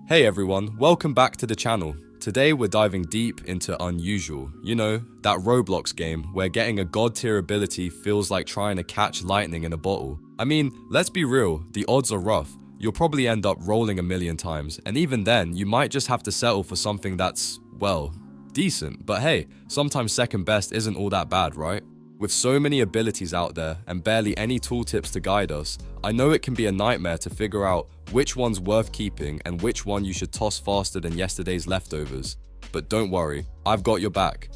Hey everyone, welcome back to the channel. Today we're diving deep into Unusual. You know, that Roblox game where getting a god tier ability feels like trying to catch lightning in a bottle. I mean, let's be real, the odds are rough. You'll probably end up rolling a million times, and even then, you might just have to settle for something that's, well, decent. But hey, sometimes second best isn't all that bad, right? With so many abilities out there and barely any tooltips to guide us, I know it can be a nightmare to figure out which one's worth keeping and which one you should toss faster than yesterday's leftovers. But don't worry, I've got your back.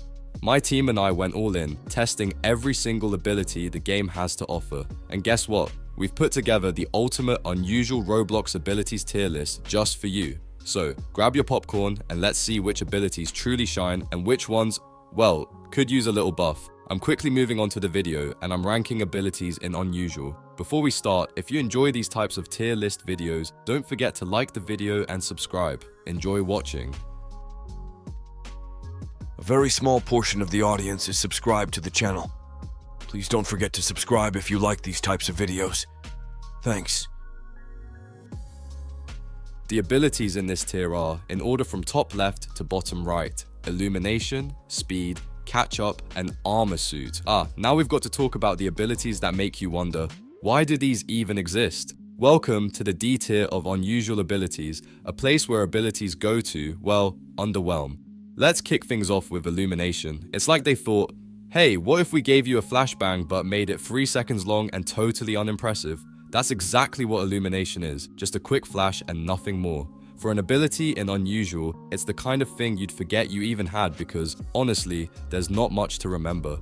My team and I went all in, testing every single ability the game has to offer. And guess what? We've put together the ultimate Unusual Roblox abilities tier list just for you. So grab your popcorn and let's see which abilities truly shine and which ones, well, could use a little buff. I'm quickly moving on to the video and I'm ranking abilities in Unusual. Before we start, if you enjoy these types of tier list videos, don't forget to like the video and subscribe. Enjoy watching. A very small portion of the audience is subscribed to the channel. Please don't forget to subscribe if you like these types of videos. Thanks. The abilities in this tier are, in order from top left to bottom right, Illumination, Speed, Catch Up, and Armor Suit. Now we've got to talk about the abilities that make you wonder, why do these even exist? Welcome to the D tier of Unusual abilities, a place where abilities go to, well, underwhelm. Let's kick things off with Illumination. It's like they thought, hey, what if we gave you a flashbang but made it 3 seconds long and totally unimpressive? That's exactly what Illumination is, just a quick flash and nothing more. For an ability in Unusual, it's the kind of thing you'd forget you even had because, honestly, there's not much to remember.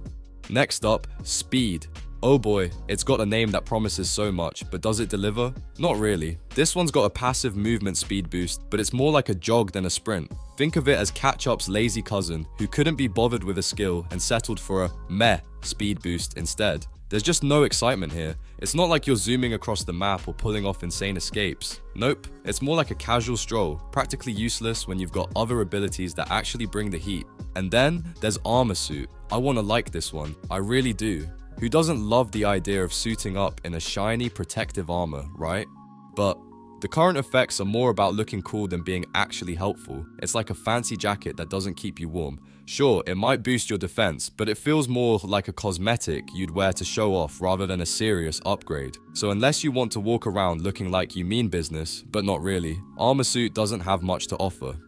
Next up, Speed. Oh boy, it's got a name that promises so much, but does it deliver? Not really. This one's got a passive movement speed boost, but it's more like a jog than a sprint. Think of it as Catch Up's lazy cousin, who couldn't be bothered with a skill and settled for a meh speed boost instead. There's just no excitement here. It's not like you're zooming across the map or pulling off insane escapes. Nope, it's more like a casual stroll, practically useless when you've got other abilities that actually bring the heat. And then there's Armor Suit. I want to like this one, I really do. Who doesn't love the idea of suiting up in a shiny protective armor, right? But the current effects are more about looking cool than being actually helpful. It's like a fancy jacket that doesn't keep you warm. Sure, it might boost your defense, but it feels more like a cosmetic you'd wear to show off rather than a serious upgrade. So unless you want to walk around looking like you mean business, but not really, Armor Suit doesn't have much to offer.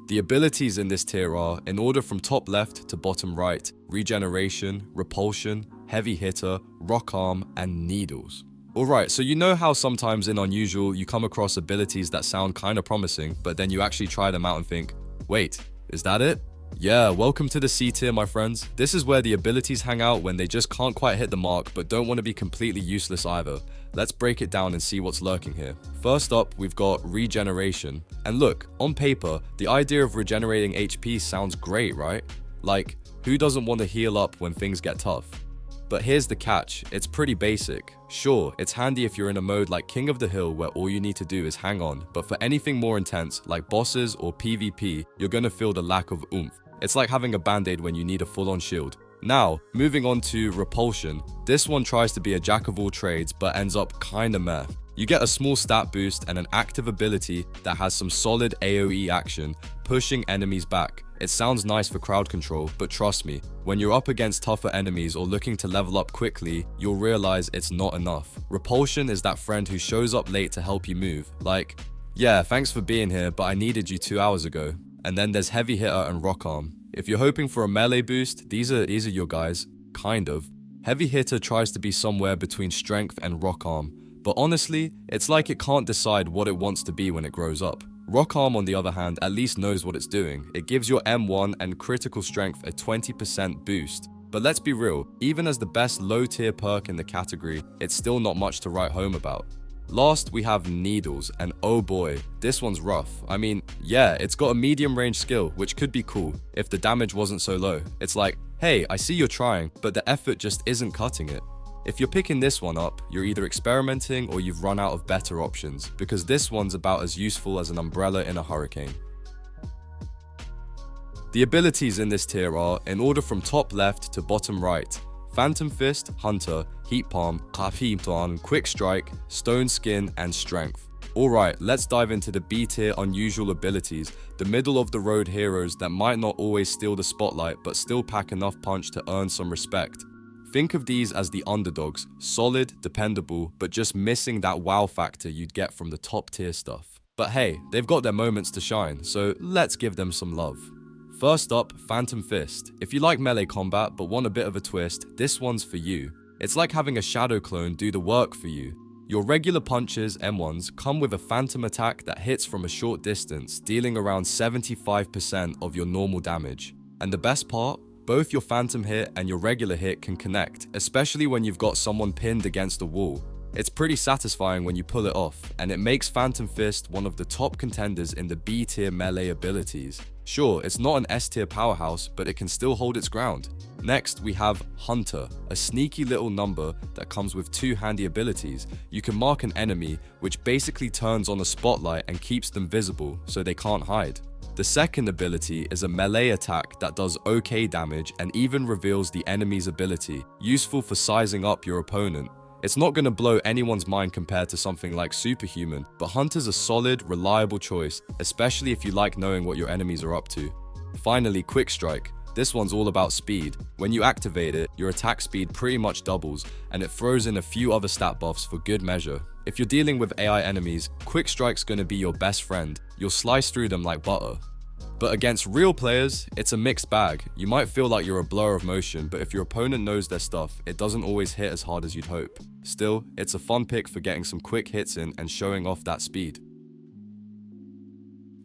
The abilities in this tier are, in order from top left to bottom right, Regeneration, Repulsion, Heavy Hitter, Rock Arm, and Needles. Alright, so you know how sometimes in Unusual you come across abilities that sound kinda promising, but then you actually try them out and think, wait, is that it? Yeah, welcome to the C tier, my friends. This is where the abilities hang out when they just can't quite hit the mark but don't want to be completely useless either. Let's break it down and see what's lurking here. First up, we've got Regeneration. And look, on paper, the idea of regenerating HP sounds great, right? Like, who doesn't want to heal up when things get tough? But here's the catch, it's pretty basic. Sure, it's handy if you're in a mode like King of the Hill where all you need to do is hang on, but for anything more intense, like bosses or PvP, you're gonna feel the lack of oomph. It's like having a band-aid when you need a full-on shield. Now, moving on to Repulsion. This one tries to be a jack of all trades, but ends up kinda meh. You get a small stat boost and an active ability that has some solid AoE action, pushing enemies back. It sounds nice for crowd control, but trust me, when you're up against tougher enemies or looking to level up quickly, you'll realize it's not enough. Repulsion is that friend who shows up late to help you move. Like, yeah, thanks for being here, but I needed you 2 hours ago. And then there's Heavy Hitter and Rock Arm. If you're hoping for a melee boost, these are your guys. Kind of. Heavy Hitter tries to be somewhere between Strength and Rock Arm, but honestly, it's like it can't decide what it wants to be when it grows up. Rock Arm, on the other hand, at least knows what it's doing. It gives your M1 and critical strength a 20% boost. But let's be real, even as the best low tier perk in the category, it's still not much to write home about. Last, we have Needles, and oh boy, this one's rough. I mean, yeah, it's got a medium range skill, which could be cool if the damage wasn't so low. It's like, hey, I see you're trying, but the effort just isn't cutting it. If you're picking this one up, you're either experimenting or you've run out of better options, because this one's about as useful as an umbrella in a hurricane. The abilities in this tier are, in order from top left to bottom right, Phantom Fist, Hunter, Heat Palm, Quick Strike, Stone Skin, and Strength. Alright, let's dive into the B tier unusual abilities, the middle of the road heroes that might not always steal the spotlight but still pack enough punch to earn some respect. Think of these as the underdogs, solid, dependable, but just missing that wow factor you'd get from the top tier stuff. But hey, they've got their moments to shine, so let's give them some love. First up, Phantom Fist. If you like melee combat but want a bit of a twist, this one's for you. It's like having a shadow clone do the work for you. Your regular punches, M1s, come with a phantom attack that hits from a short distance, dealing around 75% of your normal damage. And the best part? Both your phantom hit and your regular hit can connect, especially when you've got someone pinned against a wall. It's pretty satisfying when you pull it off, and it makes Phantom Fist one of the top contenders in the B tier melee abilities. Sure, it's not an S tier powerhouse, but it can still hold its ground. Next, we have Hunter, a sneaky little number that comes with two handy abilities. You can mark an enemy, which basically turns on a spotlight and keeps them visible, so they can't hide. The second ability is a melee attack that does okay damage and even reveals the enemy's ability, useful for sizing up your opponent. It's not going to blow anyone's mind compared to something like Superhuman, but Hunter's a solid, reliable choice, especially if you like knowing what your enemies are up to. Finally, Quick Strike. This one's all about speed. When you activate it, your attack speed pretty much doubles, and it throws in a few other stat buffs for good measure. If you're dealing with AI enemies, Quick Strike's going to be your best friend. You'll slice through them like butter. But against real players, it's a mixed bag. You might feel like you're a blur of motion, but if your opponent knows their stuff, it doesn't always hit as hard as you'd hope. Still, it's a fun pick for getting some quick hits in and showing off that speed.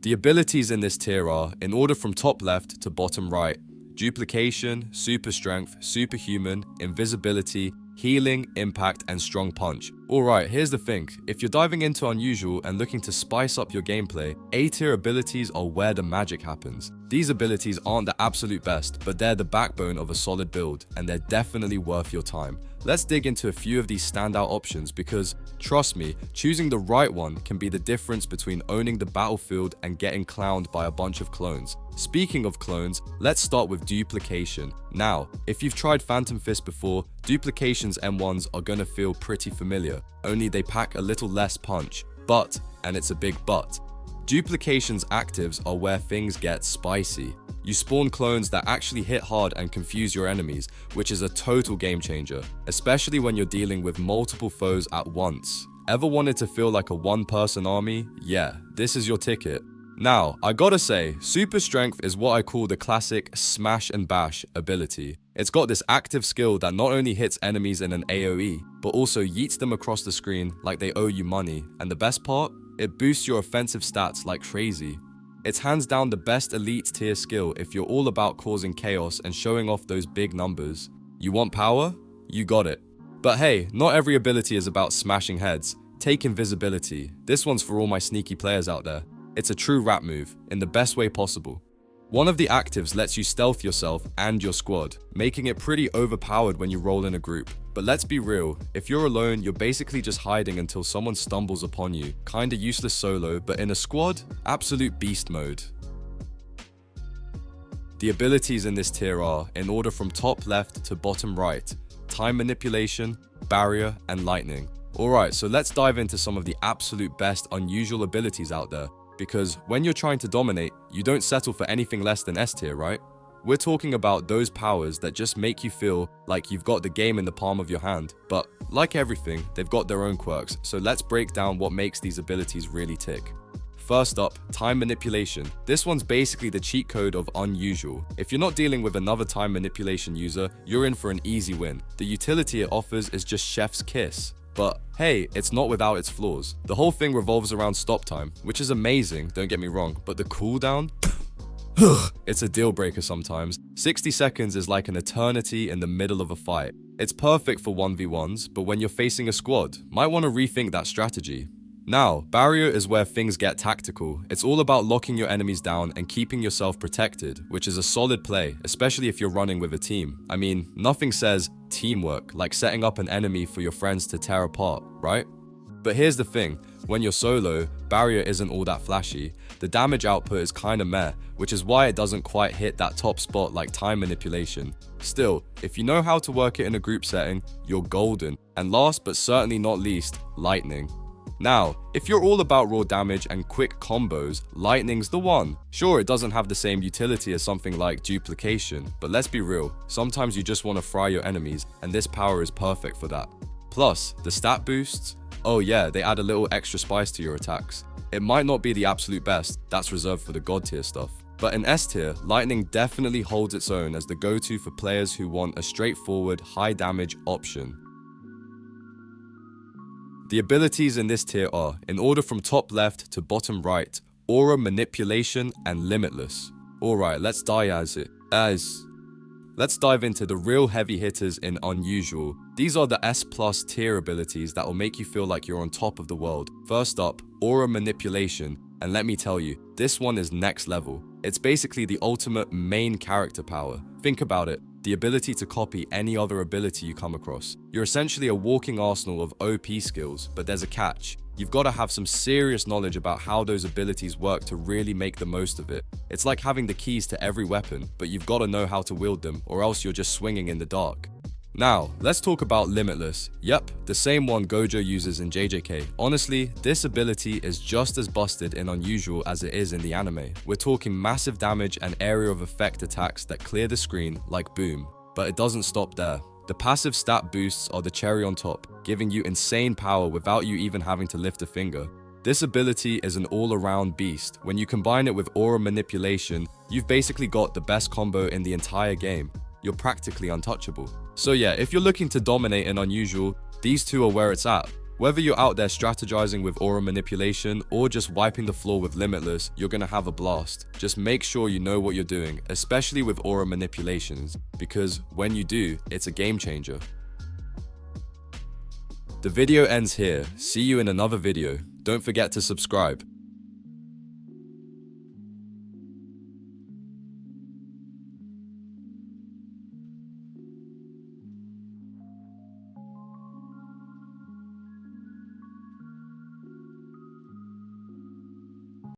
The abilities in this tier are, in order from top left to bottom right: Duplication, Super Strength, Superhuman, Invisibility, Healing, Impact, and Strong Punch. Alright, here's the thing. If you're diving into Unusual and looking to spice up your gameplay, A tier abilities are where the magic happens. These abilities aren't the absolute best, but they're the backbone of a solid build, and they're definitely worth your time. Let's dig into a few of these standout options because, trust me, choosing the right one can be the difference between owning the battlefield and getting clowned by a bunch of clones. Speaking of clones, let's start with Duplication. Now, if you've tried Phantom Fist before, Duplication's M1s are gonna feel pretty familiar, only they pack a little less punch. But, and it's a big but, Duplication's actives are where things get spicy. You spawn clones that actually hit hard and confuse your enemies, which is a total game changer, especially when you're dealing with multiple foes at once. Ever wanted to feel like a one-person army? Yeah, this is your ticket. Now, I gotta say, Super Strength is what I call the classic smash and bash ability. It's got this active skill that not only hits enemies in an AoE, but also yeets them across the screen like they owe you money, and the best part? It boosts your offensive stats like crazy. It's hands down the best elite tier skill if you're all about causing chaos and showing off those big numbers. You want power? You got it. But hey, not every ability is about smashing heads. Take Invisibility. This one's for all my sneaky players out there. It's a true rap move, in the best way possible. One of the actives lets you stealth yourself and your squad, making it pretty overpowered when you roll in a group. But let's be real, if you're alone, you're basically just hiding until someone stumbles upon you. Kinda useless solo, but in a squad, absolute beast mode. The abilities in this tier are, in order from top left to bottom right: Time Manipulation, Barrier, and Lightning. Alright, so let's dive into some of the absolute best unusual abilities out there. Because when you're trying to dominate, you don't settle for anything less than S tier, right? We're talking about those powers that just make you feel like you've got the game in the palm of your hand. But like everything, they've got their own quirks, so let's break down what makes these abilities really tick. First up, Time Manipulation. This one's basically the cheat code of Unusual. If you're not dealing with another time manipulation user, you're in for an easy win. The utility it offers is just chef's kiss. But hey, it's not without its flaws. The whole thing revolves around stop time, which is amazing, don't get me wrong, but the cooldown? It's a deal breaker sometimes. 60 seconds is like an eternity in the middle of a fight. It's perfect for 1v1s, but when you're facing a squad, might want to rethink that strategy. Now, Barrier is where things get tactical. It's all about locking your enemies down and keeping yourself protected, which is a solid play, especially if you're running with a team. I mean, nothing says teamwork like setting up an enemy for your friends to tear apart, right? But here's the thing, when you're solo, Barrier isn't all that flashy. The damage output is kinda meh, which is why it doesn't quite hit that top spot like Time Manipulation. Still, if you know how to work it in a group setting, you're golden. And last but certainly not least, Lightning. Now, if you're all about raw damage and quick combos, lightning's the one. Sure, it doesn't have the same utility as something like duplication, but let's be real, sometimes you just want to fry your enemies, and this power is perfect for that. Plus, the stat boosts, oh yeah, they add a little extra spice to your attacks. It might not be the absolute best, that's reserved for the god tier stuff. But in S tier, lightning definitely holds its own as the go-to for players who want a straightforward, high damage option. The abilities in this tier are, in order from top left to bottom right, aura manipulation and limitless. Alright, let's dive into the real heavy hitters in Unusual. These are the S+ tier abilities that will make you feel like you're on top of the world. First up, aura manipulation, and let me tell you, this one is next level. It's basically the ultimate main character power. Think about it. The ability to copy any other ability you come across. You're essentially a walking arsenal of OP skills, but there's a catch. You've got to have some serious knowledge about how those abilities work to really make the most of it. It's like having the keys to every weapon, but you've got to know how to wield them, or else you're just swinging in the dark. Now, let's talk about Limitless. Yep, the same one Gojo uses in JJK. Honestly, this ability is just as busted in Unusual as it is in the anime. We're talking massive damage and area of effect attacks that clear the screen like boom. But it doesn't stop there. The passive stat boosts are the cherry on top, giving you insane power without you even having to lift a finger. This ability is an all-around beast. When you combine it with aura manipulation, you've basically got the best combo in the entire game. You're practically untouchable. So yeah, if you're looking to dominate in Unusual, these two are where it's at. Whether you're out there strategizing with aura manipulation or just wiping the floor with Limitless, you're gonna have a blast. Just make sure you know what you're doing, especially with aura manipulations, because when you do, it's a game changer. The video ends here. See you in another video. Don't forget to subscribe.